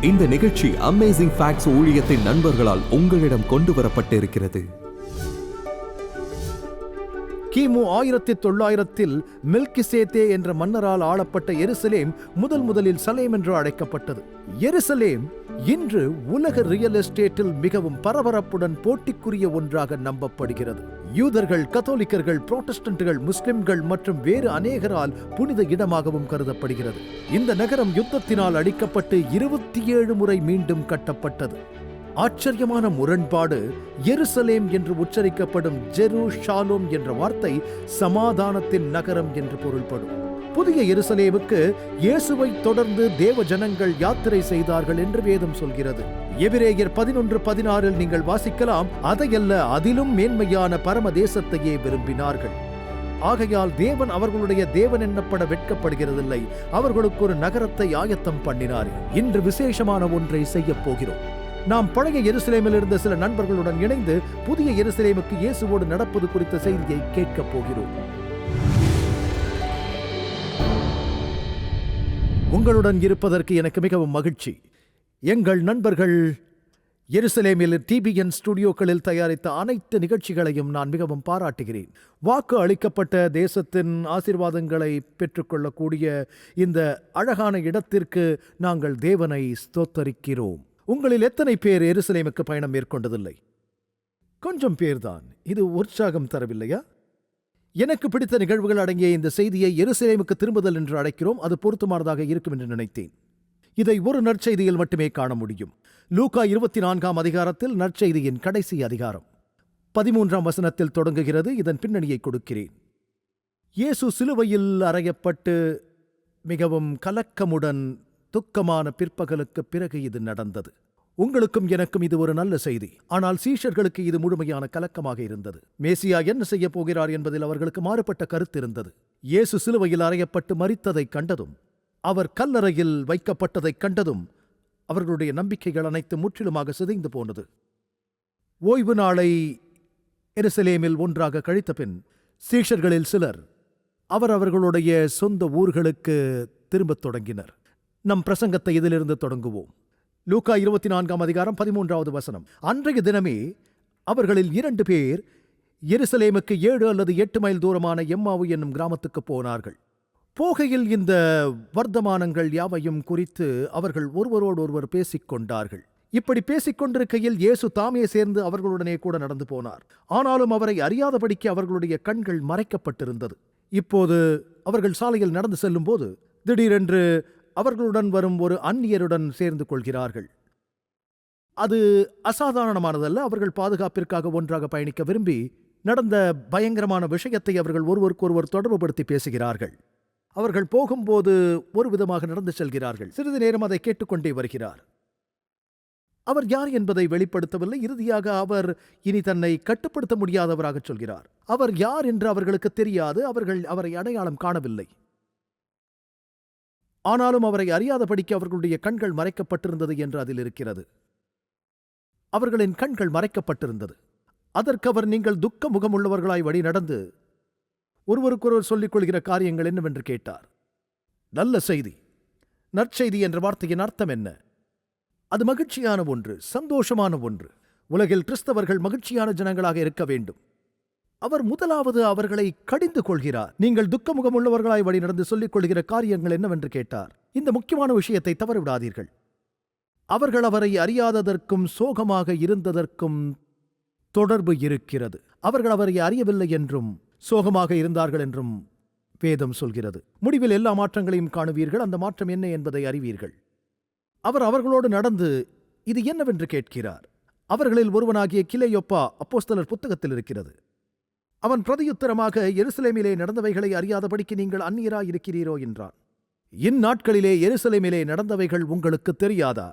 இந்த நிகழ்ச்சி amazing facts ஊழியத்தின் நண்பர்களால் உங்களிடம் கொண்டு வரப்பட்டிருக்கிறது. கிமு 1900 மெல்கிசேதே என்ற மன்னரால் ஆளப்பட்ட எருசலேம் முதலில் சலேம் என்று அழைக்கப்பட்டது. எருசலேம் இன்று உலக ரியல் எஸ்டேட்டில் மிகவும் பரபரப்புடன் போட்டிக்குரிய ஒன்றாக நம்பப்படுகிறது. யூதர்கள், கத்தோலிக்கர்கள், புராட்டஸ்டன்ட்கள், முஸ்லிம்கள் மற்றும் வேறு அநேகரால் புனித இடமாகவும் கருதப்படுகிறது. இந்த நகரம் யுத்தத்தினால் அழிக்கப்பட்டு 27 முறை மீண்டும் கட்டப்பட்டது. ஆச்சரியமான முரண்பாடு, எருசலேம் என்று உச்சரிக்கப்படும் ஜெருஷாலேம் என்ற வார்த்தை சமாதானத்தின் நகரம் என்று பொருள்படும். புதிய எருசலேமுக்கு இயேசுவை தொடர்ந்து தேவ ஜனங்கள் யாத்திரை செய்தார்கள் என்று வேதம் சொல்கிறது. எபிரேயர் 11:16 நீங்கள் வாசிக்கலாம், அதையல்ல அதிலும் மேன்மையான பரம தேசத்தையே விரும்பினார்கள். ஆகையால் தேவன் அவர்களுடைய தேவன் என்னப்பட வெட்கப்படுகிறதில்லை, அவர்களுக்கு ஒரு நகரத்தை ஆயத்தம் பண்ணினார். இன்று விசேஷமான ஒன்றை செய்ய போகிறோம். நாம் பழைய எருசலேமில் இருந்த சில நண்பர்களுடன் இணைந்து புதிய எருசலேமுக்கு இயேசுவோடு நடப்பது குறித்த செய்தியை கேட்கப் போகிறோம். உங்களுடன் இருப்பதற்கு எனக்கு மிகவும் மகிழ்ச்சி. எங்கள் நண்பர்கள் எருசலேமில் டிபிஎன் ஸ்டுடியோக்களில் தயாரித்த அனைத்து நிகழ்ச்சிகளையும் நான் மிகவும் பாராட்டுகிறேன். வாக்கு அளிக்கப்பட்ட தேசத்தின் ஆசீர்வாதங்களை பெற்றுக்கொள்ளக்கூடிய இந்த அழகான இடத்திற்கு நாங்கள் தேவனை ஸ்தோத்தரிக்கிறோம். உங்களில் எத்தனை பேர் எருசலேமுக்கு பயணம் மேற்கொண்டதில்லை? கொஞ்சம் பேர்தான். இது உற்சாகம் தரவில்லையா? எனக்கு பிடித்த நிகழ்வுகள் அடங்கிய இந்த செய்தியை எருசலேமுக்கு திரும்புதல் என்று அழைக்கிறோம். அது பொருத்தமானதாக இருக்கும் என்று நினைத்தேன். இதை ஒரு நற்செய்தியில் மட்டுமே காண முடியும். லூக்கா 24ஆம் அதிகாரத்தில் நற்செய்தியின் கடைசி அதிகாரம் 13ஆம் வசனத்தில் தொடங்குகிறது. இதன் பின்னணியை கொடுக்கிறேன். இயேசு சிலுவையில் அறையப்பட்டு மிகவும் கலக்கமுடன் துக்கமான பிற்பகலுக்கு பிறகு இது நடந்தது. உங்களுக்கும் எனக்கும் இது ஒரு நல்ல செய்தி. ஆனால் சீஷர்களுக்கு இது முழுமையான கலக்கமாக இருந்தது. மேசியா என்ன செய்ய போகிறார் என்பதில் அவர்களுக்கு மாறுபட்ட கருத்து இருந்தது. இயேசு சிலுவையில் அறையப்பட்டு மரித்ததைக் கண்டதும், அவர் கல்லறையில் வைக்கப்பட்டதைக் கண்டதும் அவர்களுடைய நம்பிக்கைகள் அனைத்து முற்றிலுமாக சிதைந்து போனது. ஓய்வு நாளை எருசலேமில் ஒன்றாக கழித்த பின் சீஷர்களில் சிலர் அவர்களுடைய சொந்த ஊர்களுக்கு திரும்பத் தொடங்கினர். நம் பிரசங்கத்தை இதிலிருந்து தொடங்குவோம். லூக்கா 24ஆம் அதிகாரம் 13வது வசனம். அன்றைய தினமே அவர்களில் 2 பேர் எருசலேமுக்கு 7 அல்லது 8 மைல் தூரமான எம்மாவு என்னும் கிராமத்துக்கு போனார்கள். போகையில் இந்த வர்த்தமானங்கள் யாவையும் குறித்து அவர்கள் ஒருவரோடொருவர் பேசிக்கொண்டார்கள். இப்படி பேசிக்கொண்டிருக்கையில் இயேசு தாமே சேர்ந்து அவர்களுடனே கூட நடந்து போனார். ஆனாலும் அவரை அறியாதபடிக்கு அவர்களுடைய கண்கள் மறைக்கப்பட்டிருந்தது. இப்போது அவர்கள் சாலையில் நடந்து செல்லும் போது திடீரென்று அவர்களுடன் வரும் ஒரு அந்நியருடன் சேர்ந்து கொள்கிறார்கள். அது அசாதாரணமானதல்ல. அவர்கள் பாதுகாப்பிற்காக ஒன்றாக பயணிக்க விரும்பி நடந்த பயங்கரமான விஷயத்தை அவர்கள் ஒருவருக்கொருவர் தொடர்புபடுத்தி பேசுகிறார்கள். அவர்கள் போகும்போது ஒரு விதமாக நடந்து செல்கிறார்கள். சிறிது நேரம் அதை கேட்டுக்கொண்டே வருகிறார். அவர் யார் என்பதை வெளிப்படுத்தவில்லை. இறுதியாக அவர் இனி தன்னை கட்டுப்படுத்த முடியாதவராக சொல்கிறார். அவர் யார் என்று அவர்களுக்கு தெரியாது. அவர்கள் அவரை அடையாளம் காணவில்லை. ஆனாலும் அவரை அறியாதபடிக்கு அவர்களுடைய கண்கள் மறைக்கப்பட்டிருந்தது என்று அதில் இருக்கிறது. அவர்களின் கண்கள் மறைக்கப்பட்டிருந்தது. அதற்கு அவர், நீங்கள் துக்க முகமுள்ளவர்களாய் வழி நடந்து ஒருவருக்கொருவர் சொல்லிக் கொள்கிற காரியங்கள் என்னவென்று கேட்டார். நல்ல செய்தி. நற்செய்தி என்ற வார்த்தையின் அர்த்தம் என்ன? அது மகிழ்ச்சியான ஒன்று, சந்தோஷமான ஒன்று. உலகில் கிறிஸ்தவர்கள் மகிழ்ச்சியான ஜனங்களாக இருக்க வேண்டும். அவர் முதலாவது அவர்களை கடிந்து கொள்கிறார். நீங்கள் துக்கமுகமுள்ளவர்களாய் வழி நடந்து சொல்லிக் கொள்கிற காரியங்கள் என்னவென்று கேட்டார். இந்த முக்கியமான விஷயத்தை தவறவிடாதீர்கள். அவர்கள் அவரை அறியாததற்கும் சோகமாக இருந்ததற்கும் தொடர்பு இருக்கிறது. அவர்கள் அவரை அறியவில்லை என்றும் சோகமாக இருந்தார்கள் என்றும் வேதம் சொல்கிறது. முடிவில் எல்லா மாற்றங்களையும் காணுவீர்கள். அந்த மாற்றம் என்ன என்பதை அறிவீர்கள். அவர் அவர்களோடு நடந்து இது என்னவென்று கேட்கிறார். அவர்களில் ஒருவனாகிய கிலேயோப்பா அப்போஸ்தலர் புத்தகத்தில் இருக்கிறது. அவன் பிரதியுத்தரமாக, எருசலேமிலே நடந்தவைகளை அறியாதபடிக்கு நீங்கள் அந்நியராயிருக்கிறீரோ என்றான். இந்நாட்களிலே எருசலேமிலே நடந்தவைகள் உங்களுக்கு தெரியாதா?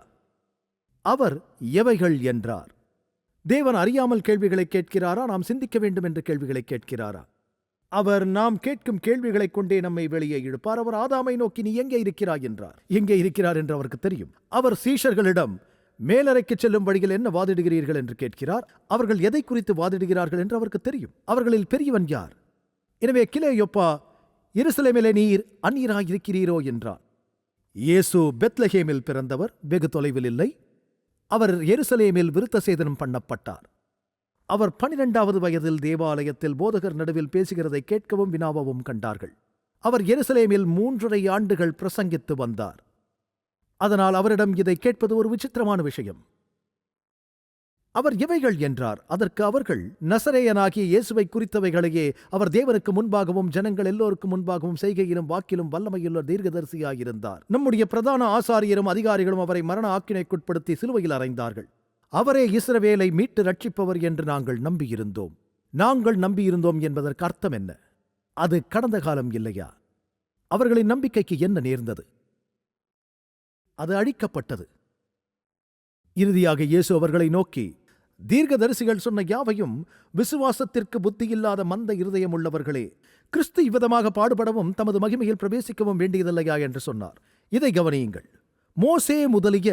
அவர் எவைகள் என்றார். தேவன் அறியாமல் கேள்விகளை கேட்கிறாரா, நாம் சிந்திக்க வேண்டும் என்ற கேள்விகளை கேட்கிறாரா? அவர் நாம் கேட்கும் கேள்விகளைக் கொண்டே நம்மை வெளியே இழுப்பார். அவர் ஆதாமை நோக்கி, நீ எங்கே இருக்கிறாய் என்றார். எங்கே இருக்கிறார் என்று அவருக்கு தெரியும். அவர் சீஷர்களிடம், மேலறைக்கு செல்லும் வழியில் என்ன வாதிடுகிறீர்கள் என்று கேட்கிறார். அவர்கள் எதை குறித்து வாதிடுகிறார்கள் என்று அவருக்கு தெரியும். அவர்களில் பெரியவன் யார்? எனவே கிலேயோப்பா, எருசலேமிலே நீர் அந்நியராயிருக்கிறீரோ என்றான். இயேசு பெத்லஹேமில் பிறந்தவர், வெகு தொலைவில் இல்லை. அவர் எருசலேமில் விருத்த சேதனம் பண்ணப்பட்டார். அவர் 12வது வயதில் தேவாலயத்தில் போதகர் நடுவில் பேசுகிறதை கேட்கவும் வினாவவும் கண்டார்கள். அவர் எருசலேமில் 3½ ஆண்டுகள் பிரசங்கித்து வந்தார். அதனால் அவரிடம் இதை கேட்பது ஒரு விசித்திரமான விஷயம். அவர் எவைகள் என்றார். அதற்கு அவர்கள், நசரேயனாகிய இயேசுவை குறித்தவைகளையே. அவர் தேவனுக்கு முன்பாகவும் ஜனங்கள் எல்லோருக்கும் முன்பாகவும் செய்கையிலும் வாக்கிலும் வல்லமையுள்ள தீர்க்கதரிசியாயிருந்தார். நம்முடைய பிரதான ஆசாரியரும் அதிகாரிகளும் அவரை மரண ஆக்கினைக்குட்படுத்தி சிலுவையில் அறைந்தார்கள். அவரே இஸ்ரவேலை மீட்டு ரட்சிப்பவர் என்று நாங்கள் நம்பியிருந்தோம். நாங்கள் நம்பியிருந்தோம் என்பதற்கு அர்த்தம் என்ன? அது கடந்த காலம் இல்லையா? அவர்களின் நம்பிக்கைக்கு என்ன நேர்ந்தது? அது அழிக்கப்பட்டது. இறுதியாக இயேசு அவர்களை நோக்கி, தீர்க்கதரிசிகள் சொன்ன யாவையும் விசுவாசத்திற்கு புத்தியில்லாத மந்த இருதயமுள்ளவர்களே, கிறிஸ்து இவ்விதமாக பாடுபடவும் தமது மகிமையில் பிரவேசிக்கவும் வேண்டியதில்லையா என்று சொன்னார். இதை கவனியுங்கள். மோசே முதலிய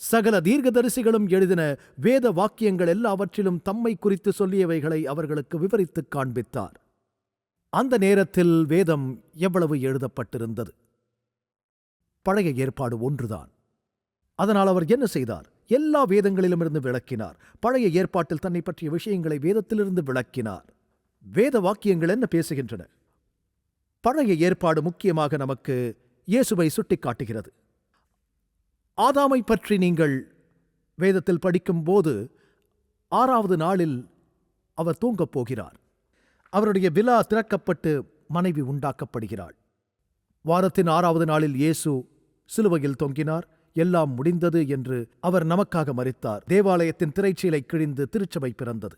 சகல தீர்க்கதரிசிகளும் எழுதின வேத வாக்கியங்கள் எல்லாவற்றிலும் தம்மை குறித்து சொல்லியவைகளை அவர்களுக்கு விவரித்துக் காண்பித்தார். அந்த நேரத்தில் வேதம் எவ்வளவு எழுதப்பட்டிருந்தது? பழைய ஏற்பாடு ஒன்றுதான். அதனால் அவர் என்ன செய்தார்? எல்லா வேதங்களிலுமிருந்து விளக்கினார். பழைய ஏற்பாட்டில் தன்னை பற்றிய விஷயங்களை வேதத்திலிருந்து விளக்கினார். வேத வாக்கியங்கள் என்ன பேசுகின்றன? பழைய ஏற்பாடு முக்கியமாக நமக்கு இயேசுவை சுட்டிக்காட்டுகிறது. ஆதாமை பற்றி நீங்கள் வேதத்தில் படிக்கும்போது 6வது நாளில் அவர் தூங்கப் போகிறார். அவருடைய விலா திறக்கப்பட்டு மனைவி உண்டாக்கப்படுகிறாள். வாரத்தின் 6வது நாளில் இயேசு சிலுவையில் தொங்கினார். எல்லாம் முடிந்தது என்று அவர் நமக்காக மரித்தார். தேவாலயத்தின் திரைச்சீலை கிழிந்து திருச்சபை பிறந்தது.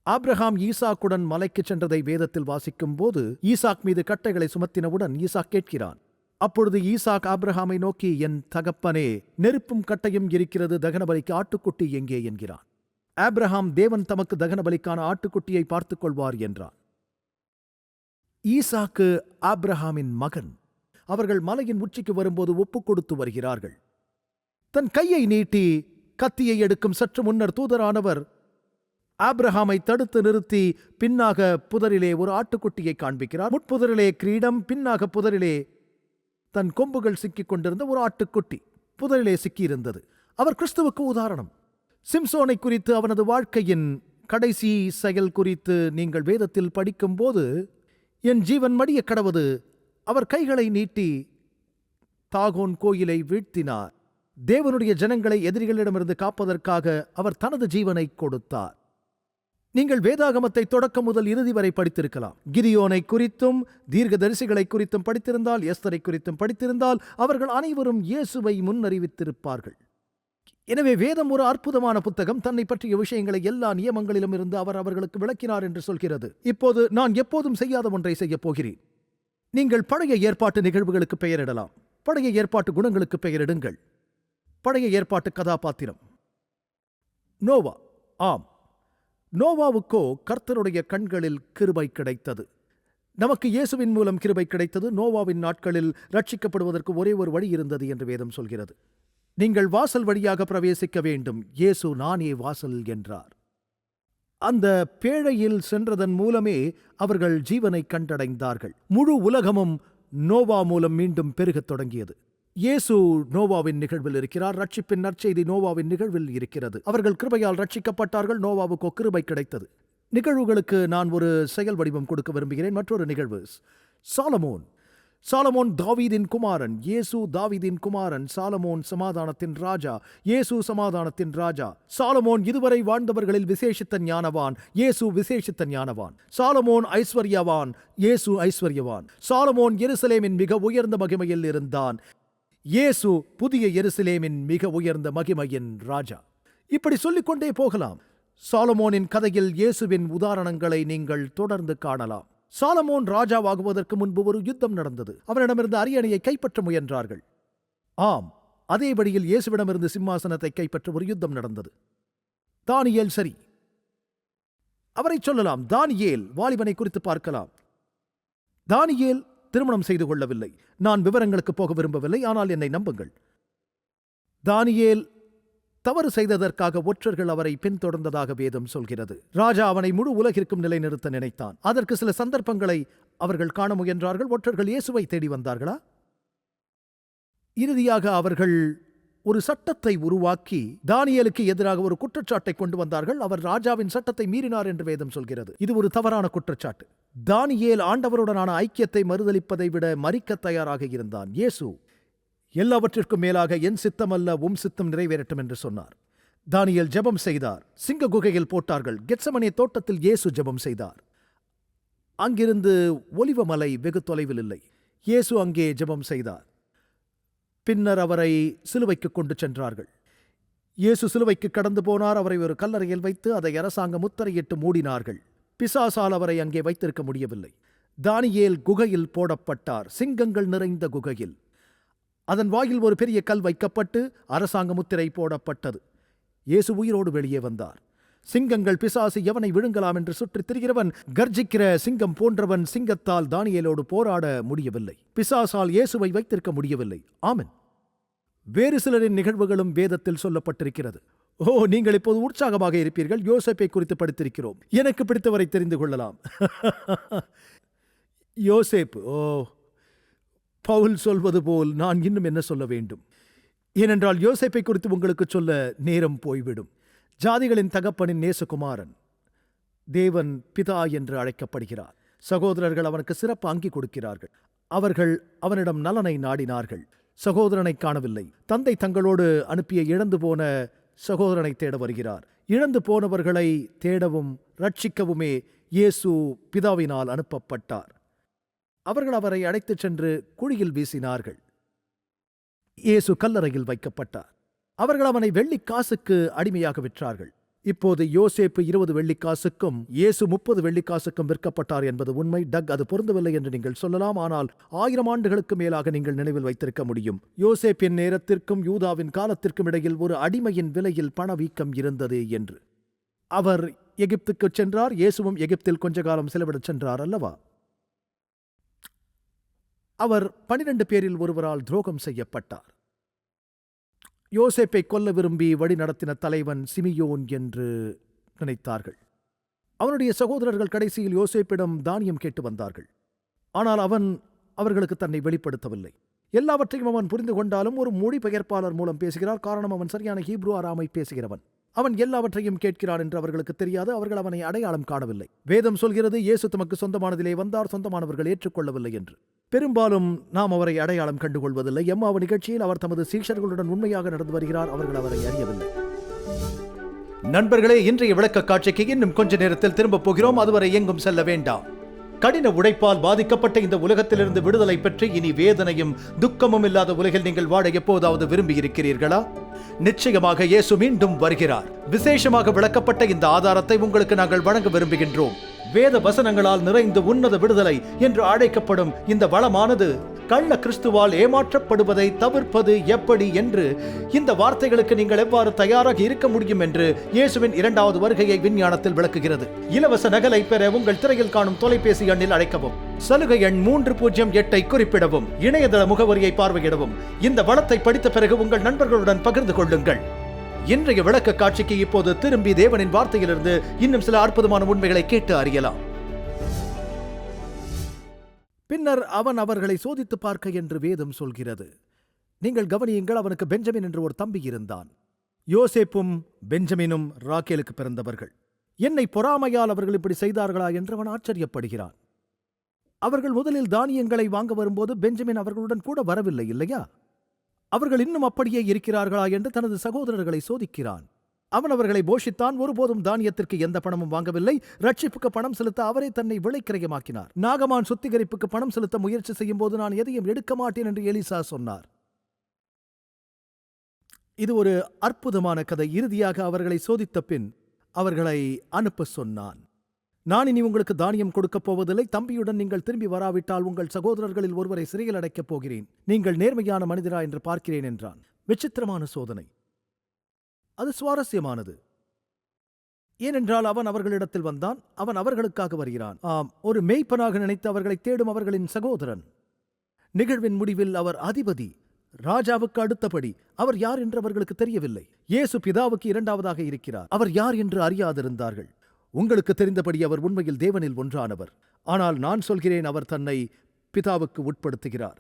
ஆபிரகாம் ஈசாக்குடன் மலைக்குச் சென்றதை வேதத்தில் வாசிக்கும் போது, ஈசாக் மீது கட்டைகளை சுமத்தினவுடன் ஈசாக் கேட்கிறான். அப்பொழுது ஈசாக் ஆபிரகாமை நோக்கி, என் தகப்பனே, நெருப்பும் கட்டையும் இருக்கிறது, தகனபலிக்கு ஆட்டுக்குட்டி எங்கே என்கிறான். ஆபிரகாம், தேவன் தமக்கு தகனபலிக்கான ஆட்டுக்குட்டியை பார்த்துக் கொள்வார் என்றான். ஈசாக்கு ஆபிரகாமின் மகன். அவர்கள் மலையின் உச்சிக்கு வரும்போது ஒப்புக் கொடுத்து வருகிறார்கள். தன் கையை நீட்டி கத்தியை எடுக்கும் சற்று முன்னர் தூதரானவர் ஆபிரகாமை தடுத்து நிறுத்தி பின்னாக புதரிலே ஒரு ஆட்டுக்குட்டியை காண்பிக்கிறார். முட்புதரிலே கிரீடம், பின்னாக புதரிலே தன் கொம்புகள் சிக்கிக் கொண்டிருந்த ஒரு ஆட்டுக்குட்டி புதரிலே சிக்கியிருந்தது. அவர் கிறிஸ்துவுக்கு உதாரணம். சிம்சோனை குறித்து, அவனது வாழ்க்கையின் கடைசி செயல் குறித்து நீங்கள் வேதத்தில் படிக்கும்போது, என் ஜீவன் மடிய கடவது, அவர் கைகளை நீட்டி தாகோன் கோயிலை வீழ்த்தினார். தேவனுடைய ஜனங்களை எதிரிகளிடமிருந்து காப்பதற்காக அவர் தனது ஜீவனை கொடுத்தார். நீங்கள் வேதாகமத்தை தொடக்கம் முதல் இறுதி வரை படித்திருக்கலாம். கிதியோனை குறித்தும் தீர்க்கதரிசிகளை குறித்தும் படித்திருந்தால், எஸ்தரை குறித்தும் படித்திருந்தால், அவர்கள் அனைவரும் இயேசுவை முன்னறிவித்திருப்பார்கள். எனவே வேதம் ஒரு அற்புதமான புத்தகம். தன்னை பற்றிய விஷயங்களை எல்லா நியமங்களிலும் இருந்து அவர் அவர்களுக்கு விளக்கினார் என்று சொல்கிறது. இப்போது நான் எப்போதும் செய்யாத ஒன்றை செய்யப் போகிறேன். நீங்கள் பழைய ஏற்பாட்டு நிகழ்வுகளுக்கு பெயரிடலாம். பழைய ஏற்பாட்டு குணங்களுக்கு பெயரிடுங்கள். பழைய ஏற்பாட்டு கதாபாத்திரம் நோவா. ஆம், நோவாவுக்கோ கர்த்தருடைய கண்களில் கிருபை கிடைத்தது. நமக்கு இயேசுவின் மூலம் கிருபை கிடைத்தது. நோவாவின் நாட்களில் ரட்சிக்கப்படுவதற்கு ஒரே ஒரு வழி இருந்தது என்று வேதம் சொல்கிறது. நீங்கள் வாசல் வழியாக பிரவேசிக்க வேண்டும். இயேசு நானே வாசல் என்றார். அந்த பேழையில் சென்றதன் மூலமே அவர்கள் ஜீவனை கண்டடைந்தார்கள். முழு உலகமும் நோவா மூலம் மீண்டும் பெருகத் தொடங்கியது. இயேசு நோவாவின் நிகழ்வில் இருக்கிறார். ரட்சிப்பின் நற்செய்தி நோவாவின் நிகழ்வில் இருக்கிறது. அவர்கள் கிருபையால் ரட்சிக்கப்பட்டார்கள். நோவாவுக்கோ கிருபை கிடைத்தது. நிகழ்வுகளுக்கு நான் ஒரு செயல் வடிவம் கொடுக்க விரும்புகிறேன். மற்றொரு நிகழ்வு சாலமோன். சாலமோன் தாவீதின் குமாரன். இயேசு தாவீதின் குமாரன். சாலமோன் சமாதானத்தின் ராஜா. இயேசு சமாதானத்தின் ராஜா. சாலமோன் இதுவரை வாழ்ந்தவர்களில் விசேஷித்த ஞானவான். இயேசு விசேஷித்த ஞானவான். சாலமோன் ஐஸ்வர்யவான். இயேசு ஐஸ்வர்யவான். சாலமோன் எருசலேமின் மிக உயர்ந்த மகிமையில் இருந்தான். இயேசு புதிய எருசலேமின் மிக உயர்ந்த மகிமையின் ராஜா. இப்படி சொல்லிக்கொண்டே போகலாம். சாலமோனின் கதையில் இயேசுவின் உதாரணங்களை நீங்கள் தொடர்ந்து காணலாம். சாலமோன் ராஜாவாகுவதற்கு முன்பு ஒரு யுத்தம் நடந்தது. அவரிடமிருந்து அரியணையை கைப்பற்ற முயன்றார்கள். ஆம், அதே வழியில் இயேசுவிடமிருந்து சிம்மாசனத்தை கைப்பற்ற ஒரு யுத்தம் நடந்தது. தானியேல் சரி, அவரை சொல்லலாம். தானியேல் வாலிபனை குறித்து பார்க்கலாம். தானியேல் திருமணம் செய்து கொள்ளவில்லை. நான் விவரங்களுக்கு போக விரும்பவில்லை, ஆனால் என்னை நம்புங்கள். தானியேல் தவறு செய்ததற்காக ஒற்றர்கள் அவரை பின்தொடர்ந்ததாக வேதம் சொல்கிறது. ராஜா அவனை முழு உலகிற்கும் நிலைநிறுத்த நினைத்தான். அதற்கு சில சந்தர்ப்பங்களை அவர்கள் காண முயன்றார்கள். ஒற்றர்கள் இயேசுவை தேடி வந்தார்களா? இறுதியாக அவர்கள் ஒரு சட்டத்தை உருவாக்கி தானியேலுக்கு எதிராக ஒரு குற்றச்சாட்டை கொண்டு வந்தார்கள். அவர் ராஜாவின் சட்டத்தை மீறினார் என்று வேதம் சொல்கிறது. இது ஒரு தவறான குற்றச்சாட்டு. தானியேல் ஆண்டவருடனான ஐக்கியத்தை மறுதலிப்பதை விட மரிக்க தயாராக இருந்தான். இயேசு எல்லாவற்றிற்கும் மேலாக என் சித்தமல்ல உம் சித்தம் நிறைவேறட்டும் என்று சொன்னார். தானியேல் ஜெபம் செய்தார். சிங்க குகையில் போட்டார்கள். கெத்சமனே தோட்டத்தில் இயேசு ஜெபம் செய்தார். அங்கிருந்து ஒலிவமலை வெகு தொலைவில் இல்லை. இயேசு அங்கே ஜெபம் செய்தார். பின்னர் அவரை சிலுவைக்கு கொண்டு சென்றார்கள். இயேசு சிலுவைக்கு கடந்து போனார். அவரை ஒரு கல்லறையில் வைத்து அதை அரசாங்க முத்திரையிட்டு மூடினார்கள். பிசாசால் அவரை அங்கே வைத்திருக்க முடியவில்லை. தானியேல் குகையில் போடப்பட்டார், சிங்கங்கள் நிறைந்த குகையில். அதன் வாயில் ஒரு பெரிய கல் வைக்கப்பட்டு அரசாங்க முத்திரை போடப்பட்டது. இயேசு உயிரோடு வெளியே வந்தார். சிங்கங்கள் பிசாசு எவனை விழுங்கலாம் என்று சுற்றித் திரிகிறவன், கர்ஜிக்கிற சிங்கம் போன்றவன் சிங்கத்தால் தானியேலோடு போராட முடியவில்லை. பிசாசால் இயேசுவை வைத்திருக்க முடியவில்லை. ஆமென். வேறு சிலரின் நிகழ்வுகளும் வேதத்தில் சொல்லப்பட்டிருக்கிறது. நீங்கள் இப்போது உற்சாகமாக இருப்பீர்கள். யோசேப்பை குறித்து படித்திருக்கிறோம். எனக்கு பிடித்தவரை தெரிந்து கொள்ளலாம். யோசேப்பு. பவுல் சொல்வது போல் நான் இன்னும் என்ன சொல்ல வேண்டும்? ஏனென்றால் யோசேப்பை குறித்து உங்களுக்கு சொல்ல நேரம் போய்விடும். ஜாதிகளின் தகப்பனின் நேசகுமாரன். தேவன் பிதா என்று அழைக்கப்படுகிறார். சகோதரர்கள் அவனுக்கு சிறப்பு அங்கி கொடுக்கிறார்கள். அவர்கள் அவனிடம் நலனை நாடினார்கள். சகோதரனை காணவில்லை. தந்தை தங்களோடு அனுப்பிய இழந்து போன சகோதரனை தேட வருகிறார். இழந்து போனவர்களை தேடவும் ரட்சிக்கவுமே இயேசு பிதாவினால் அனுப்பப்பட்டார். அவர்கள் அவரை அழைத்துச் சென்று குழியில் வீசினார்கள். இயேசு கல்லறையில் வைக்கப்பட்டார். அவர்கள் அவனை வெள்ளிக்காசுக்கு அடிமையாக விற்றார்கள். இப்போது யோசேப்பு 20 வெள்ளிக்காசுக்கும் இயேசு 30 வெள்ளிக்காசுக்கும் விற்கப்பட்டார் என்பது உண்மை. அது பொருந்தவில்லை என்று நீங்கள் சொல்லலாம். ஆனால் 1000 ஆண்டுகளுக்கு மேலாக நீங்கள் நினைவில் வைத்திருக்க முடியும். யோசேப்பின் நேரத்திற்கும் யூதாவின் காலத்திற்கும் இடையில் ஒரு அடிமையின் விலையில் பணவீக்கம் இருந்தது என்று. அவர் எகிப்துக்கு சென்றார். இயேசுவும் எகிப்தில் கொஞ்ச காலம் செலவிடச் சென்றார் அல்லவா? அவர் 12 பேரில் ஒருவரால் துரோகம் செய்யப்பட்டார். யோசேப்பை கொல்ல விரும்பி வழி நடத்தின தலைவன் சிமியோன் என்று நினைத்தார்கள். அவனுடைய சகோதரர்கள் கடைசியில் யோசேப்பிடம் தானியம் கேட்டு வந்தார்கள். ஆனால் அவன் அவர்களுக்கு தன்னை வெளிப்படுத்தவில்லை. எல்லாவற்றையும் அவன் புரிந்து கொண்டாலும் ஒரு மொழிபெயர்ப்பாளர் மூலம் பேசுகிறார். காரணம், அவன் சரியான ஹீப்ரு ஆராமை பேசுகிறவன். அவன் எல்லாவற்றையும் கேட்கிறான் என்று அவர்களுக்கு தெரியாது. அவர்கள் அவனை அடையாளம் காணவில்லை. வேதம் சொல்கிறது, இயேசு தமக்கு சொந்தமானதிலே வந்தார், சொந்தமானவர்கள் ஏற்றுக்கொள்ளவில்லை என்று. பெரும்பாலும் நாம் அவரை அடையாளம் கண்டுகொள்வதில்லை. எம்மாவு நிகழ்ச்சியில் அவர் தமது சீஷர்களுடன் உண்மையாக நடந்து வருகிறார். அவர்கள் அவரை அறியவில்லை. நண்பர்களே, இன்றைய விளக்க காட்சிக்கு இன்னும் கொஞ்ச நேரத்தில் திரும்பப் போகிறோம். அதுவரை எங்கும் செல்ல வேண்டாம். கடின உழைப்பால் பாதிக்கப்பட்ட இந்த உலகத்திலிருந்து விடுதலை பெற்று இனி வேதனையும் துக்கமும் இல்லாத உலகில் நீங்கள் வாழ எப்போதாவது விரும்பி இருக்கிறீர்களா? நிச்சயமாக இயேசு மீண்டும் வருகிறார். விசேஷமாக விளக்கப்பட்ட இந்த ஆதாரத்தை உங்களுக்கு நாங்கள் வழங்க விரும்புகின்றோம். வேத வசனங்களால் நிறைந்து உன்னத விடுதலை என்று அழைக்கப்படும் இந்த வளமானது கள்ள கிறிஸ்துவால் ஏமாற்றப்படுவதை தவிர்ப்பது எப்படி என்று, இந்த வார்த்தைகளுக்கு நீங்கள் எவ்வாறு தயாராக இருக்க முடியும் என்று இயேசுவின் 2வது வருகையை விஞ்ஞானத்தில் விளக்குகிறது. இலவச நகலை பெற உங்கள் திரையில் காணும் தொலைபேசி எண்ணில் அழைக்கவும். சலுகை எண் 308 குறிப்பிடவும். இணையதள முகவரியை பார்வையிடவும். இந்த வளத்தை படித்த பிறகு உங்கள் நண்பர்களுடன் பகிர்ந்து கொள்ளுங்கள். இன்றைய விளக்க காட்சிக்கு இப்போது திரும்பி தேவனின் வார்த்தையிலிருந்து இன்னும் சில அற்புதமான உண்மைகளை கேட்டு அறியலாம். பின்னர் அவன் அவர்களை சோதித்து பார்க்க என்று வேதம் சொல்கிறது. நீங்கள் கவனியுங்கள், அவனுக்கு பெஞ்சமின் என்று ஒரு தம்பி இருந்தான். யோசேப்பும் பெஞ்சமினும் ராக்கேலுக்கு பிறந்தவர்கள். என்னை பொறாமையால் அவர்கள் இப்படி செய்தார்களா என்று அவன் ஆச்சரியப்படுகிறான். அவர்கள் முதலில் தானியங்களை வாங்க வரும்போது பெஞ்சமின் அவர்களுடன் கூட வரவில்லை இல்லையா? அவர்கள் இன்னும் அப்படியே இருக்கிறார்களா என்று தனது சகோதரர்களை சோதிக்கிறான். அவன் அவர்களை போஷித்தான். ஒருபோதும் தானியத்திற்கு எந்த பணமும் வாங்கவில்லை. ரட்சிப்புக்கு பணம் செலுத்த அவரே தன்னை விலைக்கிரயமாக்கினார். நாகமான் சுத்திகரிப்புக்கு பணம் செலுத்த முயற்சி செய்யும் போது நான் எதையும் எடுக்க மாட்டேன் என்று எலிசா சொன்னார். இது ஒரு அற்புதமான கதை. இறுதியாக அவர்களை சோதித்த பின் அவர்களை அனுப்ப சொன்னான். நான் இனி உங்களுக்கு தானியம் கொடுக்கப் போவதில்லை. தம்பியுடன் நீங்கள் திரும்பி வராவிட்டால் உங்கள் சகோதரர்களில் ஒருவரை சிறையில் அடைக்கப் போகிறேன். நீங்கள் நேர்மையான மனிதரா என்று பார்க்கிறேன் என்றான். விசித்திரமான சோதனை. அது சுவாரஸ்யமானது. ஏனென்றால் அவன் அவர்களிடத்தில் வந்தான். அவன் அவர்களுக்காக வருகிறான். ஒரு மேய்ப்பனாக நினைத்து அவர்களை தேடும் அவர்களின் சகோதரன். நிகழ்வின் முடிவில் அவர் அதிபதி, ராஜாவுக்கு அடுத்தபடி. அவர் யார் என்று அவர்களுக்கு தெரியவில்லை. இயேசு பிதாவுக்கு 2வதாக இருக்கிறார். அவர் யார் என்று அறியாதிருந்தார்கள். உங்களுக்கு தெரிந்தபடி அவர் உண்மையில் தேவனில் ஒன்றானவர். ஆனால் நான் சொல்கிறேன், அவர் தன்னை பிதாவுக்கு உட்படுத்துகிறார்.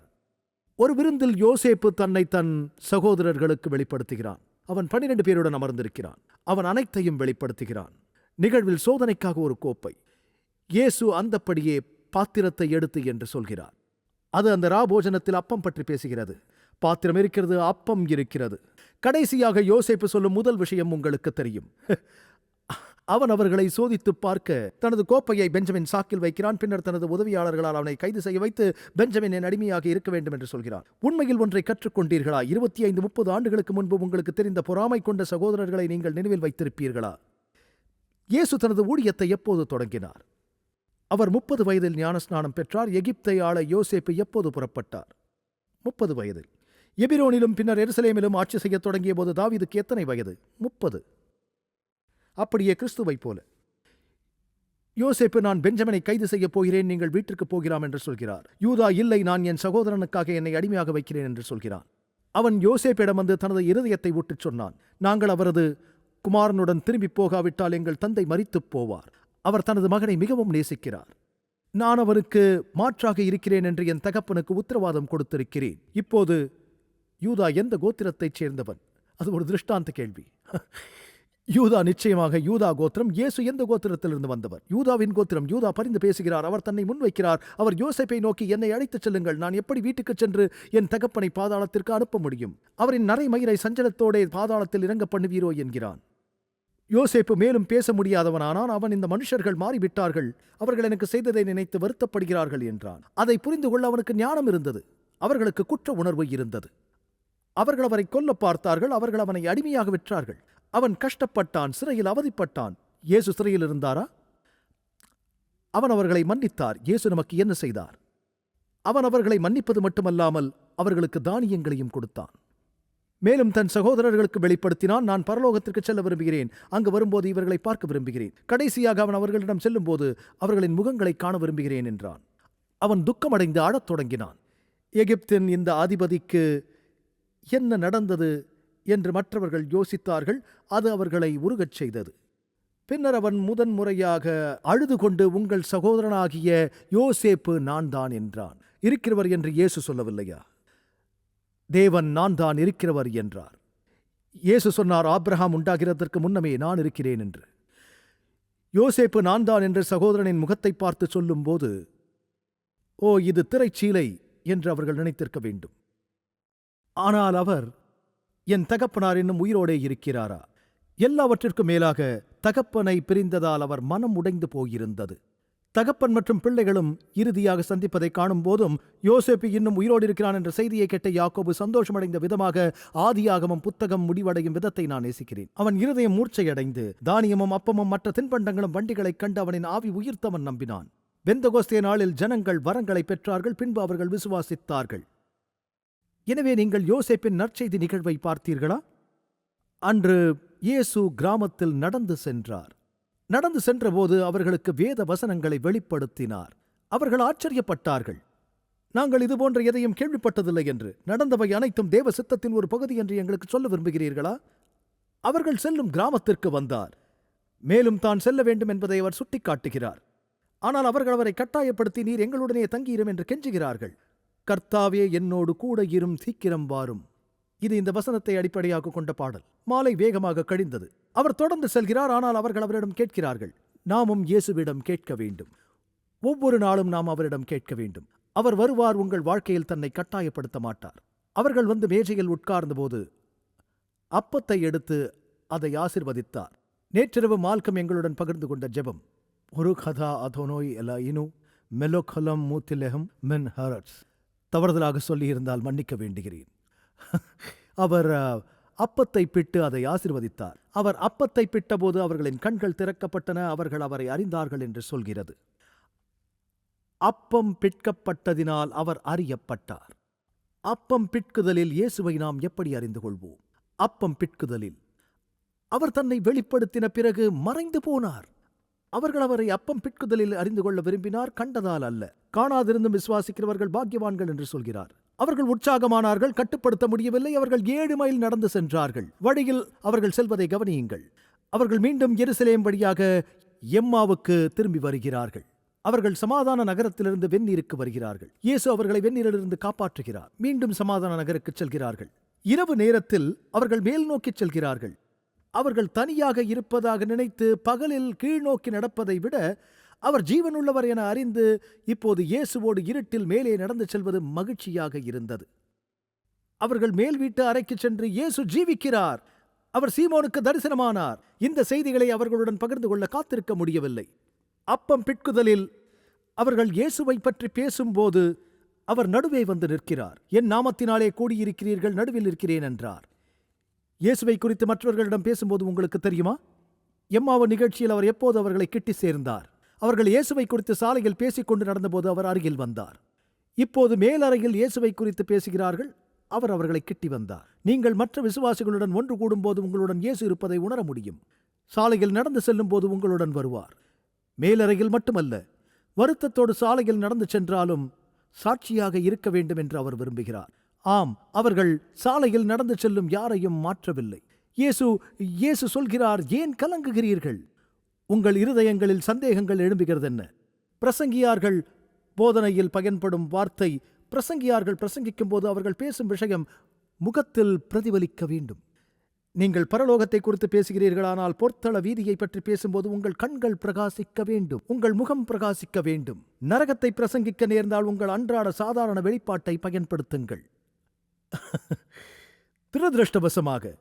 ஒரு விருந்தில் யோசேப்பு தன்னை தன் சகோதரர்களுக்கு வெளிப்படுத்துகிறான். அவன் 12 பேருடன் அமர்ந்திருக்கிறான். அவன் அனைத்தையும் வெளிப்படுத்துகிறான். நிகழ்வில் சோதனைக்காக ஒரு கோப்பை. இயேசு அந்தப்படியே பாத்திரத்தை எடுத்து என்று சொல்கிறார். அது அந்த ராபோஜனத்தில் அப்பம் பற்றி பேசுகிறது. பாத்திரம் இருக்கிறது, அப்பம் இருக்கிறது. கடைசியாக யோசேப்பு சொல்லும் முதல் விஷயம் உங்களுக்கு தெரியும். அவன் அவர்களை சோதித்து பார்க்க தனது கோப்பையை பெஞ்சமின் சாக்கில் வைக்கிறான். பின்னர் தனது உதவியாளர்களால் அவனை கைது செய்ய வைத்து பெஞ்சமின் என் அடிமையாக இருக்க வேண்டும் என்று சொல்கிறான். உண்மையில் ஒன்றை கற்றுக்கொண்டீர்களா? 25-30 ஆண்டுகளுக்கு முன்பு உங்களுக்கு தெரிந்த பொறாமை கொண்ட சகோதரர்களை நீங்கள் நினைவில் வைத்திருப்பீர்களா? இயேசு தனது ஊழியத்தை எப்போது தொடங்கினார்? அவர் 30 வயதில் ஞானஸ்நானம் பெற்றார். எகிப்தை ஆள யோசேப்பு எப்போது புறப்பட்டார்? 30 வயதில். எபிரோனிலும் பின்னர் எருசலேமிலும் ஆட்சி செய்ய தொடங்கிய போது தாவீதுக்கு எத்தனை வயது? 30. அப்படியே கிறிஸ்துவை போல யோசேப்பு, நான் பெஞ்சமினை கைது செய்ய போகிறேன், நீங்கள் வீட்டிற்கு போகலாம் என்று சொல்கிறார். யூதா, இல்லை, நான் என் சகோதரனுக்காக என்னை அடிமையாக வைக்கிறேன் என்று சொல்கிறான். அவன் யோசேப்பிடம் வந்து தனது இருதயத்தை விட்டுச் சொன்னான், நாங்கள் அவரது குமாரனுடன் திரும்பி போகாவிட்டால் எங்கள் தந்தை மரித்துப் போவார். அவர் தனது மகனை மிகவும் நேசிக்கிறார். நான் அவருக்கு மாற்றாக இருக்கிறேன் என்று என் தகப்பனுக்கு உத்தரவாதம் கொடுத்திருக்கிறேன். இப்போது யூதா எந்த கோத்திரத்தைச் சேர்ந்தவன்? அது ஒரு திருஷ்டாந்த கேள்வி. யூதா நிச்சயமாக யூதா கோத்திரம். இயேசு எந்த கோத்திரத்திலிருந்து வந்தவர்? யூதாவின் கோத்திரம். யூதா பரிந்து பேசுகிறார். அவர் தன்னை முன்வைக்கிறார். அவர் யோசேப்பை நோக்கி, என்னை அழைத்துச் செல்லுங்கள், நான் எப்படி வீட்டுக்கு சென்று என் தகப்பனை பாதாளத்திற்கு அனுப்ப முடியும்? அவரின் நரைமயிரை சஞ்சலத்தோடே பாதாளத்தில் இறங்க பண்ணுவீரோ என்கிறான். யோசேப்பு மேலும் பேச முடியாதவனானான். அவன், இந்த மனுஷர்கள் மாறிவிட்டார்கள், அவர்கள் எனக்கு செய்ததை நினைத்து வருத்தப்படுகிறார்கள் என்றான். அதை புரிந்து கொள்ள அவனுக்கு ஞானம் இருந்தது. அவர்களுக்கு குற்ற உணர்வு இருந்தது. அவர்கள் அவரை கொல்ல பார்த்தார்கள். அவர்கள் அவனை அடிமையாக விற்றார்கள். அவன் கஷ்டப்பட்டான், சிறையில் அவதிப்பட்டான். இயேசு சிறையில் இருந்தாரா? அவன் அவர்களை மன்னித்தார். இயேசு நமக்கு என்ன செய்தார்? அவன் அவர்களை மன்னிப்பது மட்டுமல்லாமல் அவர்களுக்கு தானியங்களையும் கொடுத்தான். மேலும் தன் சகோதரர்களுக்கு வெளிப்படுத்தினான், நான் பரலோகத்திற்கு செல்ல விரும்புகிறேன், அங்கு வரும்போது இவர்களை பார்க்க விரும்புகிறேன். கடைசியாக அவன் அவர்களிடம் செல்லும் போது அவர்களின் முகங்களை காண விரும்புகிறேன் என்றான். அவன் துக்கமடைந்து அழத் தொடங்கினான். எகிப்தின் இந்த அதிபதிக்கு என்ன நடந்தது என்று மற்றவர்கள் யோசித்தார்கள். அது அவர்களை உருகச் செய்தது. பின்னர் அவன் முதன்முறையாக அழுது கொண்டு, உங்கள் சகோதரனாகிய யோசேப்பு நான் தான் என்றான். இருக்கிறவர் என்று இயேசு சொல்லவில்லையா? தேவன் நான் தான் இருக்கிறவர் என்றார். இயேசு சொன்னார், ஆபிரகாம் உண்டாகிறதற்கு முன்னமே நான் இருக்கிறேன் என்று. யோசேப்பு நான் தான் என்று சகோதரனின் முகத்தை பார்த்து சொல்லும்போது, ஓ, இது திரைச்சீலை என்று அவர்கள் நினைத்திருக்க வேண்டும். ஆனால் அவர், என் தகப்பனார் இன்னும் உயிரோடே இருக்கிறாரா? எல்லாவற்றிற்கும் மேலாக தகப்பனை பிரிந்ததால் அவர் மனம் உடைந்து போயிருந்தது. தகப்பன் மற்றும் பிள்ளைகளும் இறுதியாக சந்திப்பதை காணும் போதும் யோசேப்பு இன்னும் உயிரோடு இருக்கிறான் என்ற செய்தியை கேட்ட யாக்கோபு சந்தோஷமடைந்த விதமாக ஆதியாகமம் புத்தகம் முடிவடையும் விதத்தை நான் நேசிக்கிறேன். அவன் இருதயம் மூர்ச்சையடைந்து தானியமும் அப்பமும் மற்ற தின்பண்டங்களும் வண்டிகளைக் கண்டு அவனின் ஆவி உயிர்த்தவன் நம்பினான். பெந்தகோஸ்தே நாளில் ஜனங்கள் வரங்களை பெற்றார்கள். பின்பு அவர்கள் விசுவாசித்தார்கள். எனவே நீங்கள் யோசேப்பின் நற்செய்தி நிகழ்வை பார்த்தீர்களா? அன்று இயேசு கிராமத்தில் நடந்து சென்றார். நடந்து சென்றபோது அவர்களுக்கு வேத வசனங்களை வெளிப்படுத்தினார். அவர்கள் ஆச்சரியப்பட்டார்கள். நாங்கள் இதுபோன்ற எதையும் கேள்விப்பட்டதில்லை என்று. நடந்தவை அனைத்தும் தேவ சித்தத்தின் ஒரு பகுதி என்று எங்களுக்கு சொல்ல விரும்புகிறீர்களா? அவர்கள் செல்லும் கிராமத்திற்கு வந்தார். மேலும் தான் செல்ல வேண்டும் என்பதை அவர் சுட்டிக்காட்டுகிறார். ஆனால் அவர்கள் அவரை கட்டாயப்படுத்தி, நீர் எங்களுடனே தங்கியிரும் என்று கெஞ்சுகிறார்கள். கர்த்தாவே, என்னோடு கூட இரும், சீக்கிரம் வாரும். இது இந்த வசனத்தை அடிப்படையாக கொண்ட பாடல். மாலை வேகமாக கழிந்தது. அவர் தொடர்ந்து செல்கிறார். ஆனால் அவர்கள் அவரிடம் கேட்கிறார்கள். நாமும் இயேசுவிடம் கேட்க வேண்டும். ஒவ்வொரு நாளும் நாம் அவரிடம் கேட்க வேண்டும். அவர் வருவார். உங்கள் வாழ்க்கையில் தன்னை கட்டாயப்படுத்த மாட்டார். அவர்கள் வந்து மேஜையில் உட்கார்ந்தபோது அப்பத்தை எடுத்து அதை ஆசிர்வதித்தார். நேற்றிரவு மால்கம் எங்களுடன் பகிர்ந்து கொண்ட ஜெபம், ஒரு கதா அதோனோய் எலா இனு மெலோகலம் மூத்திலெகம் மென் ஹரட்ஸ். தவறுதலாக சொல்லியிருந்தால் மன்னிக்க வேண்டுகிறேன். அவர் அப்பத்தை பிட்டு அதை ஆசிர்வதித்தார். அவர் அப்பத்தை பிட்டபோது அவர்களின் கண்கள் திறக்கப்பட்டன. அவர்கள் அவரை அறிந்தார்கள் என்று சொல்கிறது. அப்பம் பிட்கப்பட்டதினால் அவர் அறியப்பட்டார். அப்பம் பிட்குதலில் இயேசுவை நாம் எப்படி அறிந்து கொள்வோம்? அப்பம் பிட்குதலில் அவர் தன்னை வெளிப்படுத்தின பிறகு மறைந்து போனார். அவர்கள் அவரை அப்பம் பிட்குதலில் அறிந்து கொள்ள விரும்பினார், கண்டதால் அல்ல. காணாதிருந்தும் விசுவாசிக்கிறவர்கள் பாக்கியவான்கள் என்று சொல்கிறார். அவர்கள் உற்சாகமானார்கள். கட்டுப்படுத்த முடியவில்லை. அவர்கள் 7 மைல் நடந்து சென்றார்கள். வழியில் அவர்கள் செல்வதை கவனியுங்கள். அவர்கள் மீண்டும் எருசலேம் வழியாக எம்மாவுக்கு திரும்பி வருகிறார்கள். அவர்கள் சமாதான நகரத்திலிருந்து வெந்நீருக்கு வருகிறார்கள். இயேசு அவர்களை வெந்நீரிலிருந்து காப்பாற்றுகிறார். மீண்டும் சமாதான நகருக்கு செல்கிறார்கள். இரவு நேரத்தில் அவர்கள் மேல் நோக்கி செல்கிறார்கள். அவர்கள் தனியாக இருப்பதாக நினைத்து பகலில் கீழ்நோக்கி நடப்பதை விட அவர் ஜீவனுள்ளவர் என அறிந்து இப்போது இயேசுவோடு இருட்டில் மேலே நடந்து செல்வது மகிழ்ச்சியாக இருந்தது. அவர்கள் மேல் வீட்டு அறைக்கு சென்று இயேசு ஜீவிக்கிறார், அவர் சீமோனுக்கு தரிசனமானார், இந்த செய்திகளை அவர்களுடன் பகிர்ந்து கொள்ள காத்திருக்க முடியவில்லை. அப்பம் பிட்குதலில் அவர்கள் இயேசுவை பற்றி பேசும்போது அவர் நடுவே வந்து நிற்கிறார். என் நாமத்தினாலே கூடியிருக்கிறீர்கள், நடுவில் இருக்கிறேன் என்றார். இயேசுவை குறித்து மற்றவர்களிடம் பேசும்போது உங்களுக்கு தெரியுமா, எம்மாவு நிகழ்ச்சியில் அவர் எப்போது அவர்களை கிட்டி சேர்ந்தார்? அவர்கள் இயேசுவை குறித்து சாலையில் பேசிக்கொண்டு நடந்தபோது அவர் அருகில் வந்தார். இப்போது மேலறையில் இயேசுவை குறித்து பேசுகிறார்கள், அவர் அவர்களை கிட்டி வந்தார். நீங்கள் மற்ற விசுவாசிகளுடன் ஒன்று கூடும்போது உங்களுடன் இயேசு இருப்பதை உணர முடியும். சாலையில் நடந்து செல்லும் போது உங்களுடன் வருவார். மேலறையில் மட்டுமல்ல, வருத்தத்தோடு சாலையில் நடந்து சென்றாலும் சாட்சியாக இருக்க வேண்டும் என்று அவர் விரும்புகிறார். ஆம், அவர்கள் சாலையில் நடந்து செல்லும் யாரையும் மாற்றவில்லை. இயேசு சொல்கிறார், ஏன் கலங்குகிறீர்கள்? உங்கள் இருதயங்களில் சந்தேகங்கள் எழும்புகிறதென்ன? பிரசங்கியார்கள் போதனையில் பயன்படும் வார்த்தை, பிரசங்கியார்கள் பிரசங்கிக்கும் போது அவர்கள் பேசும் விஷயம் முகத்தில் பிரதிபலிக்க வேண்டும். நீங்கள் பரலோகத்தை குறித்து பேசுகிறீர்களானால் பொற்தள வீதியை பற்றி பேசும்போது உங்கள் கண்கள் பிரகாசிக்க வேண்டும், உங்கள் முகம் பிரகாசிக்க வேண்டும். நரகத்தை பிரசங்கிக்க நேர்ந்தால் உங்கள் அன்றாட சாதாரண வெளிப்பாட்டை பயன்படுத்துங்கள். துரதிருஷ்டவசமாக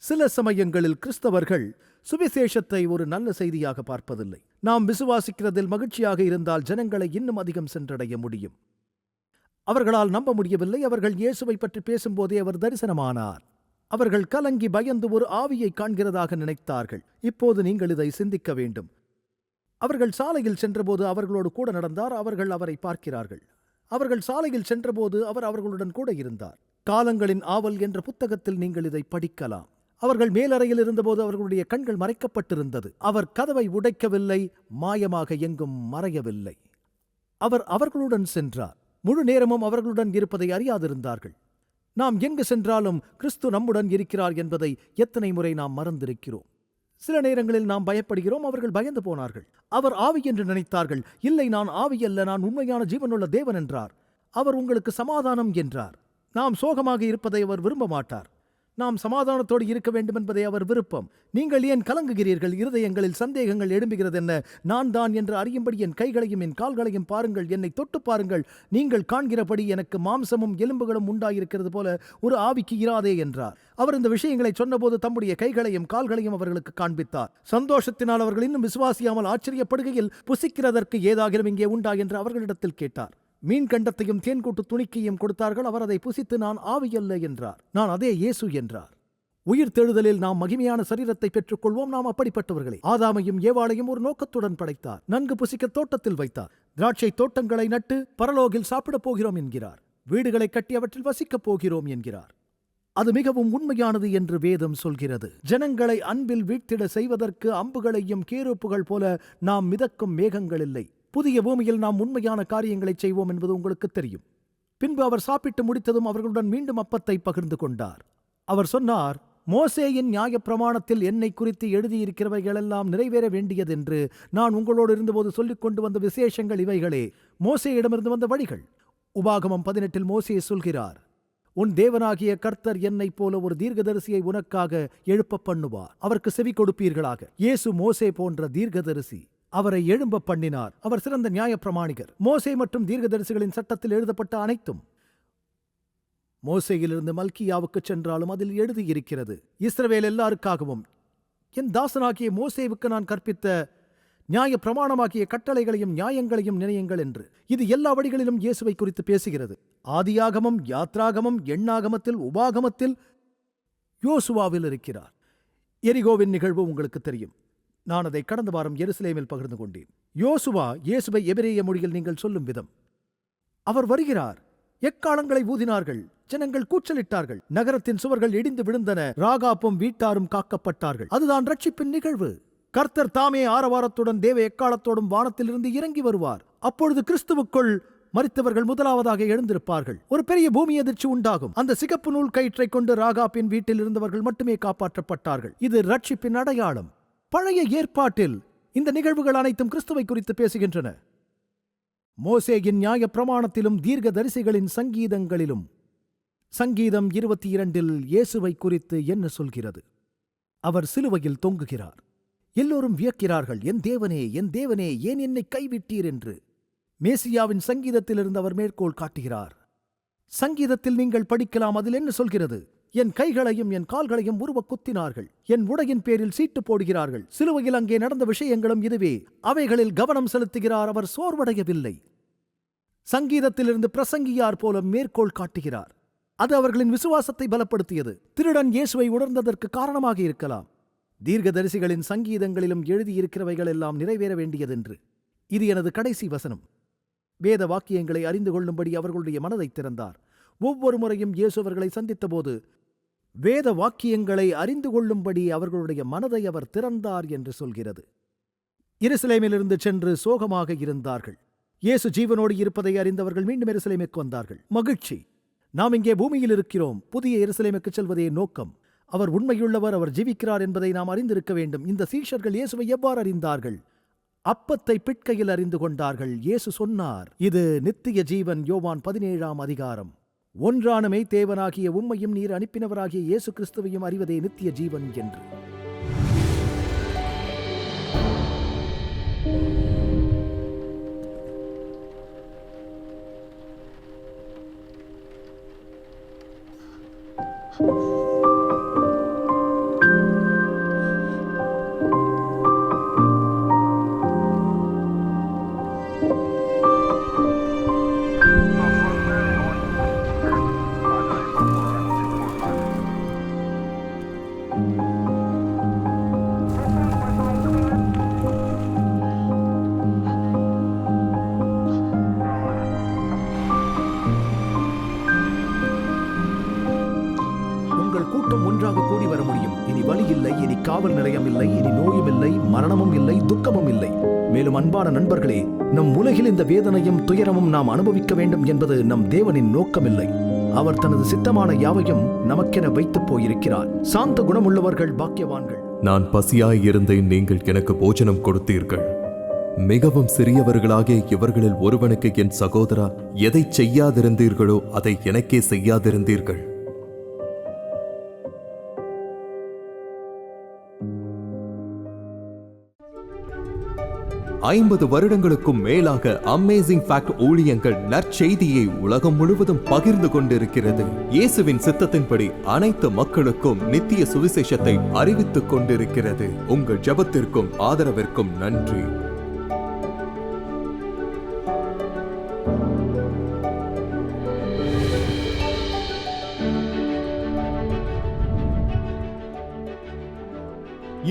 சில சமயங்களில் கிறிஸ்தவர்கள் சுவிசேஷத்தை ஒரு நல்ல செய்தியாக பார்ப்பதில்லை. நாம் விசுவாசிக்கிறதில் மகிழ்ச்சியாக இருந்தால் ஜனங்களை இன்னும் அதிகம் சென்றடைய முடியும். அவர்களால் நம்ப முடியவில்லை. அவர்கள் இயேசுவை பற்றி பேசும்போதே அவர் தரிசனமானார். அவர்கள் கலங்கி பயந்து ஒரு ஆவியை காண்கிறதாக நினைத்தார்கள். இப்போது நீங்கள் இதை சிந்திக்க வேண்டும். அவர்கள் சாலையில் சென்றபோது அவர்களோடு கூட நடந்தார். அவர்கள் அவரை பார்க்கிறார்கள். அவர்கள் சாலையில் சென்றபோது அவர் அவர்களுடன் கூட இருந்தார். காலங்களின் ஆவல் என்ற புத்தகத்தில் நீங்கள் இதை படிக்கலாம். அவர்கள் மேலறையில் இருந்தபோது அவர்களுடைய கண்கள் மறைக்கப்பட்டிருந்தது. அவர் கதவை உடைக்கவில்லை, மாயமாக எங்கும் மறையவில்லை. அவர் அவர்களுடன் சென்றார். முழு நேரமும் அவர்களுடன் இருப்பதை அறியாதிருந்தார்கள். நாம் எங்கு சென்றாலும் கிறிஸ்து நம்முடன் இருக்கிறார் என்பதை எத்தனை முறை நாம் மறந்திருக்கிறோம். சில நேரங்களில் நாம் பயப்படுகிறோம். அவர்கள் பயந்து போனார்கள். அவர் ஆவி என்று நினைத்தார்கள். இல்லை, நான் ஆவி அல்ல, நான் உண்மையான ஜீவனுள்ள தேவன் என்றார். அவர் உங்களுக்கு சமாதானம் என்றார். நாம் சோகமாக இருப்பதை அவர் விரும்ப மாட்டார். நாம் சமாதானத்தோடு இருக்க வேண்டும் என்பதை அவர் விருப்பம். நீங்கள் ஏன் கலங்குகிறீர்கள்? இருதயங்களில் சந்தேகங்கள் எழும்புகிறது என்ன? நான் தான் என்று அறியும்படி என் கைகளையும் என் கால்களையும் பாருங்கள், என்னை தொட்டு பாருங்கள். நீங்கள் காண்கிறபடி எனக்கு மாம்சமும் எலும்புகளும் உண்டாயிருக்கிறது போல ஒரு ஆவிக்கு இராதே என்றார். அவர் இந்த விஷயங்களை சொன்னபோது தம்முடைய கைகளையும் கால்களையும் அவர்களுக்கு காண்பித்தார். சந்தோஷத்தினால் அவர்கள் இன்னும் விசுவாசியாமல் ஆச்சரியப்படுகையில், புசிக்கிறதற்கு ஏதாகிலும் இங்கே உண்டா என்று அவர்களிடத்தில் கேட்டார். மீன் கண்டத்தையும் தேன்கூட்டு துணிக்கையும் கொடுத்தார்கள். அவர் அதை புசித்து, நான் ஆவி அல்ல என்றார். நான் அதே இயேசு என்றார். உயிர் தெழுதலில் நாம் மகிமையான சரீரத்தை பெற்றுக்கொள்வோம். நாம் அப்படிப்பட்டவர்களே. ஆதாமையும் ஏவாளையும் ஒரு நோக்கத்துடன் படைத்தார். நன்கு புசிக்க தோட்டத்தில் வைத்தார். திராட்சை தோட்டங்களை நட்டு பரலோகில் சாப்பிடப் போகிறோம் என்கிறார். வீடுகளை கட்டி அவற்றில் வசிக்கப் போகிறோம் என்கிறார். அது மிகவும் உண்மையானது என்று வேதம் சொல்கிறது. ஜனங்களை அன்பில் வீழ்த்திட செய்வதற்கு அம்புகளையும் கேருப்புகள் போல நாம் மிதக்கும் மேகங்கள் இல்லை. புதிய பூமியில் நாம் உண்மையான காரியங்களை செய்வோம் என்பது உங்களுக்கு தெரியும். பின்பு அவர் சாப்பிட்டு முடித்ததும் அவர்களுடன் மீண்டும் அப்பத்தை பகிர்ந்து கொண்டார். அவர் சொன்னார், மோசேயின் நியாயப்பிரமாணத்தில் என்னை குறித்து எழுதியிருக்கிறவைகளெல்லாம் நிறைவேற வேண்டியதென்று நான் உங்களோடு இருந்தபோது சொல்லிக் கொண்டு வந்த விசேஷங்கள் இவைகளே. மோசேயிடமிருந்து வந்த வழிகள். உபாகமம் 18 மோசே சொல்கிறார், உன் தேவனாகிய கர்த்தர் என்னைப் போல ஒரு தீர்க்கதரிசியை உனக்காக எழுப்ப பண்ணுவார், அவருக்கு செவி கொடுப்பீர்களாக. இயேசு மோசே போன்ற தீர்க்கதரிசி. அவரை எழும்ப பண்ணினார். அவர் சிறந்த நியாயப்பிரமாணிகர். மோசே மற்றும் தீர்க்கதரிசிகளின் சட்டத்தில் எழுதப்பட்ட அனைத்தும் மோசேயிலிருந்து மல்கியாவுக்கு சென்றாலும் அதில் எழுதியிருக்கிறது. இஸ்ரவேல் எல்லாருக்காகவும் என் தாசனாகிய மோசேவுக்கு நான் கற்பித்த நியாய பிரமாணமாகிய கட்டளைகளையும் நியாயங்களையும் நினையுங்கள் என்று. இது எல்லா வழிகளிலும் இயேசுவை குறித்து பேசுகிறது. ஆதியாகமம், யாத்ராகமம், எண்ணாகமத்தில், உபாகமத்தில், யோசுவாவில் இருக்கிறார். எரிகோவின் நிகழ்வு உங்களுக்கு தெரியும். நான் அதை கடந்த வாரம் எருசலேமில் பகிர்ந்து கொண்டேன். யோசுவா இயேசுவை எபிரேய மொழியில் நீங்கள் சொல்லும் விதம். அவர் வருகிறார். எக்காலங்களை ஊதினார்கள். ஜனங்கள் கூச்சலிட்டார்கள். நகரத்தின் சுவர்கள் இடிந்து விழுந்தன. ராகாப்பும் வீட்டாரும் காக்கப்பட்டார்கள். அதுதான் ரட்சிப்பின் நிகழ்வு. கர்த்தர் தாமே ஆரவாரத்துடன் தேவ எக்காலத்தோடும் வானத்திலிருந்து இறங்கி வருவார். அப்பொழுது கிறிஸ்துவுக்குள் மரித்தவர்கள் முதலாவதாக எழுந்திருப்பார்கள். ஒரு பெரிய பூமி அதிர்ச்சி உண்டாகும். அந்த சிகப்பு நூல் கயிற்றை கொண்டு ராகாப்பின் வீட்டில் இருந்தவர்கள் மட்டுமே காப்பாற்றப்பட்டார்கள். இது ரட்சிப்பின் அடையாளம். பழைய ஏற்பாட்டில் இந்த நிகழ்வுகள் அனைத்தும் கிறிஸ்துவை குறித்து பேசுகின்றன. மோசேயின் நியாயப்பிரமாணத்திலும் தீர்க்கதரிசிகளின் சங்கீதங்களிலும் சங்கீதம் 22 இயேசுவை குறித்து என்ன சொல்கிறது? அவர் சிலுவையில் தொங்குகிறார். எல்லோரும் வியக்கிறார்கள், என் தேவனே, என் தேவனே, ஏன் என்னை கைவிட்டீர் என்று. மேசியாவின் சங்கீதத்திலிருந்து அவர் மேற்கோள் காட்டுகிறார். சங்கீதத்தில் நீங்கள் படிக்கலாம், அதில் என்ன சொல்கிறது? என் கைகளையும் என் கால்களையும் உருவ குத்தினார்கள், என் உடையின் பேரில் சீட்டு போடுகிறார்கள். சிலுவையில் அங்கே நடந்த விஷயங்களும் இதுவே. அவைகளில் கவனம் செலுத்துகிறார். அவர் சோர்வடையவில்லை. சங்கீதத்திலிருந்து பிரசங்கியார் போல மேற்கோள் காட்டுகிறார். அது அவர்களின் விசுவாசத்தை பலப்படுத்தியது. திருடன் இயேசுவை உணர்ந்ததற்கு காரணமாக இருக்கலாம். தீர்க்கதரிசிகளின் சங்கீதங்களிலும் எழுதியிருக்கிறவைகள் எல்லாம் நிறைவேற வேண்டியதென்று. இது எனது கடைசி வசனம். வேத வாக்கியங்களை அறிந்து கொள்ளும்படி அவர்களுடைய மனதை திறந்தார். ஒவ்வொரு முறையும் இயேசு அவர்களை சந்தித்த போது வேத வாக்கியங்களை அறிந்து கொள்ளும்படி அவர்களுடைய மனதை அவர் திறந்தார் என்று சொல்கிறது. எருசலேமிலிருந்து சென்று சோகமாக இருந்தார்கள். இயேசு ஜீவனோடு இருப்பதை அறிந்தவர்கள் மீண்டும் எருசலேமுக்கு வந்தார்கள். மகிழ்ச்சி! நாம் இங்கே பூமியில் இருக்கிறோம். புதிய எருசலேமுக்கு செல்வதே நோக்கம். அவர் உண்மையுள்ளவர், அவர் ஜீவிக்கிறார் என்பதை நாம் அறிந்திருக்க வேண்டும். இந்த சீஷர்கள் இயேசுவை எவ்வாறு அறிந்தார்கள்? அப்பத்தை பிட்கையில் அறிந்து கொண்டார்கள். இயேசு சொன்னார், இது நித்திய ஜீவன். யோவான் 17ஆம் அதிகாரம். ஒன்றான மெய்த்தேவனாகிய உம்மையும் நீர் அனுப்பினவராகிய இயேசு கிறிஸ்துவையும் அறிவதே நித்திய ஜீவன் என்று. கூட்டம் ஒன்றாக கூடி வர முடியும். இனி வலி இல்லை, இனி காவல் நிலையம் இல்லை, இனி நோயும் இல்லை, மரணமும் இல்லை, துக்கமும் இல்லை. மேலும் அன்பான நண்பர்களே, நம் உலகில் இந்த வேதனையும் துயரமும் நாம் அனுபவிக்க வேண்டும் என்பது நம் தேவனின் நோக்கமில்லை. அவர் தனது சித்தமான யாவையும் நமக்கென வைத்துப் போயிருக்கிறார். சாந்த குணமுள்ளவர்கள் பாக்கியவான்கள். நான் பசியாய் இருந்தேன், நீங்கள் எனக்கு போஜனம் கொடுத்தீர்கள். மிகவும் சிறியவர்களாகிய இவர்களில் ஒருவனுக்கு, என் சகோதரா, எதை செய்யாதிருந்தீர்களோ அதை எனக்கே செய்யாதிருந்தீர்கள். 50 வருடங்களுக்கும் மேலாக அமேசிங் ஃபேக்ட் ஊழியங்கள் நற்செய்தியை உலகம் முழுவதும் பகிர்ந்து கொண்டிருக்கிறது. இயேசுவின் சித்தத்தின்படி அனைத்து மக்களுக்கும் நித்திய சுவிசேஷத்தை அறிவித்துக் கொண்டிருக்கிறது. உங்கள் ஜெபத்திற்கும் ஆதரவிற்கும் நன்றி.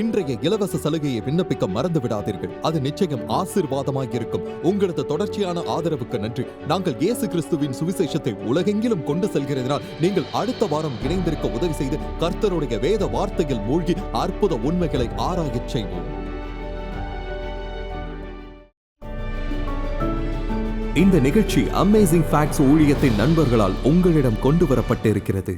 இன்றைய இலவச சலுகையை விண்ணப்பிக்க மறந்து விடாதீர்கள். அது நிச்சயம் ஆசீர்வாதமாக இருக்கும். உங்களது தொடர்ச்சியான ஆதரவுக்கு நன்றி. நாங்கள் இயேசு கிறிஸ்துவின் சுவிசேஷத்தை உலகெங்கிலும் கொண்டு செல்கிறதினால் நீங்கள் அடுத்த வாரம் இணைந்திருக்க உதவி செய்து கர்த்தருடைய வேத வார்த்தையில் மூழ்கி அற்புத உண்மைகளை ஆராயச் செய்வோம். இந்த நிகழ்ச்சி அமேசிங் ஃபேக்ட்ஸ் ஊழியத்தின் நண்பர்களால் உங்களிடம் கொண்டு வரப்பட்டிருக்கிறது.